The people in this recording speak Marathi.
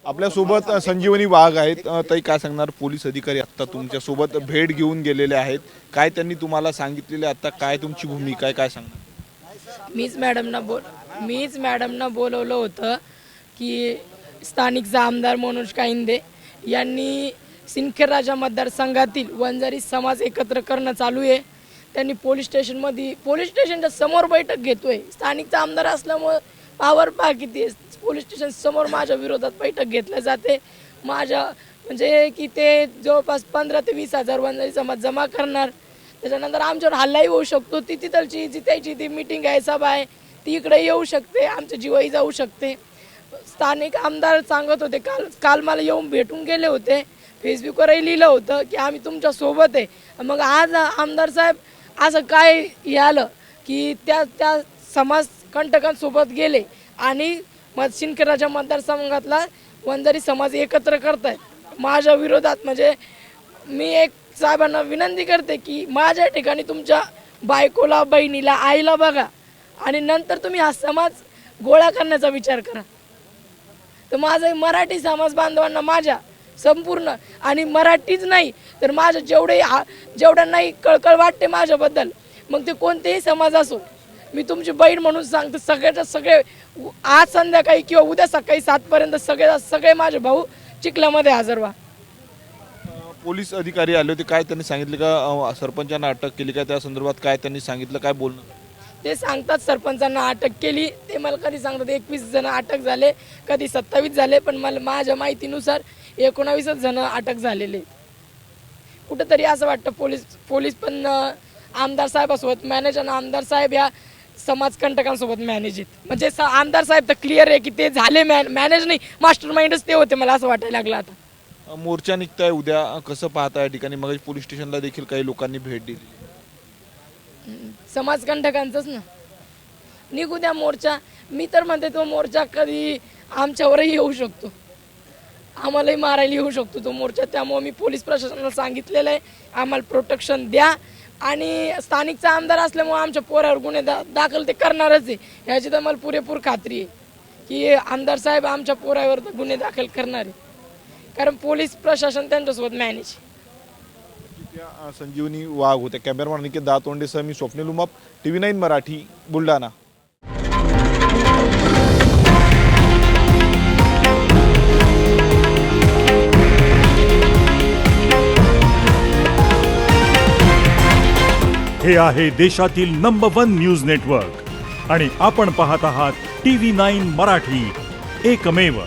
आपल्यासोबत संजीवनी वाघ आहेत. ताई काय सांगणार, पोलीस अधिकारी आता तुमच्या सोबत भेट घेऊन गेलेले आहेत, काय त्यांनी तुम्हाला सांगितलेले, आता काय तुमची भूमिका आहे, काय सांगणार? मीच मॅडमना बोलवलं होतं की स्थानिकचा आमदार मनोज काइंदे यांनी सिंदखेड राजा मतदारसंघातील वंजारी समाज एकत्र करणं चालू आहे. त्यांनी पोलीस स्टेशनच्या समोर बैठक घेतोय. स्थानिकचा आमदार असल्यामुळे पावर पहा किती आहे. पोलीस स्टेशन समोर माझ्या विरोधात बैठक घेतल्या जाते. म्हणजे की ते जवळपास 15 ते 20 हजार वंजारी समाज जमा करणार. त्याच्यानंतर आमच्यावर हल्लाही होऊ शकतो. ती तिथलची जिथायची ती मीटिंग आहे, सभा आहे, ती इकडे येऊ शकते, आमच्या जीवही जाऊ शकते. स्थानिक आमदार सांगत होते, काल मला येऊन भेटून गेले होते. फेसबुकवरही लिहिलं होतं की आम्ही तुमच्या सोबत आहे. मग आज आमदार साहेब असं काय हे आलं की त्या समाज कंटकांसोबत गेले आणि सिंदखेडराजा मतदारसंघातला वंजारी समाज एकत्र करतायत माझ्या विरोधात. म्हणजे मी एक साहेबांना विनंती करते की माझ्या ठिकाणी तुमच्या बायकोला, बहिणीला, आईला बघा आणि नंतर तुम्ही हा समाज गोळा करण्याचा विचार करा. तर माझं मराठी समाज बांधवांना माझ्या संपूर्ण आणि मराठीच नाही तर माझं जेवढ्यांनाही कळकळ वाटते माझ्याबद्दल, मग ते कोणतेही समाज असो, मी तुमची बहीण म्हणून सांगतो. सगळे आज संध्याकाळी किंवा उद्या सकाळी 7 पर्यंत सगळे माझे भाऊ चिखल्यामध्ये हजर व्हा. पोलीस अधिकारी आले होते, काय त्यांनी सांगितले का? सरपंचांना अटक केली का? त्या संदर्भात काय त्यांनी सांगितलं, काय बोलणं? ते सांगतात सरपंचांना अटक केली. ते मला कधी सांगतात 21 जण अटक झाले, कधी 27 झाले, पण मला माझ्या माहितीनुसार 19च जण अटक झालेले. कुठंतरी असं वाटतं पोलीस पण आमदार साहेबासोबत मॅनेज आणि आमदार साहेब या समाजकंटकांसोबत मॅनेज आहेत. म्हणजे आमदार साहेब तर क्लिअर आहे की ते झाले मॅनेज नाही, मास्टर माइंडच ते होते. मला असं वाटायला लागलं. आता मोर्चा निघताय उद्या, कसं पाहता? या ठिकाणी मग पोलीस स्टेशनला देखील काही लोकांनी भेट दिली. समाजकंटकांचंच ना, निघू द्या मोर्चा. मी तर म्हणते तो मोर्चा कधी आमच्यावरही येऊ शकतो, आम्हालाही मारायला येऊ शकतो तो मोर्चा. त्यामुळे मी पोलीस प्रशासनाला सांगितलेलं आहे आम्हाला प्रोटेक्शन द्या. आणि स्थानिकचा आमदार असल्यामुळे आमच्या पोरावर गुन्हे दाखल ते करणारच आहे, याची तर मला पुरेपूर खात्री आहे की आमदार साहेब आमच्या पोरावर गुन्हे दाखल करणार आहे, कारण पोलीस प्रशासन त्यांच्यासोबत मॅनेज. संजीवनी वाघ होते. कॅमेरामॅन अनिकेत दातोंडेसह मी स्वप्नील उमाप, TV9 मराठी, बुलढाणा. हे आहे देशातील नंबर 1 न्यूज नेटवर्क आणि आपण पाहत आहात TV9 मराठी, एकमेव.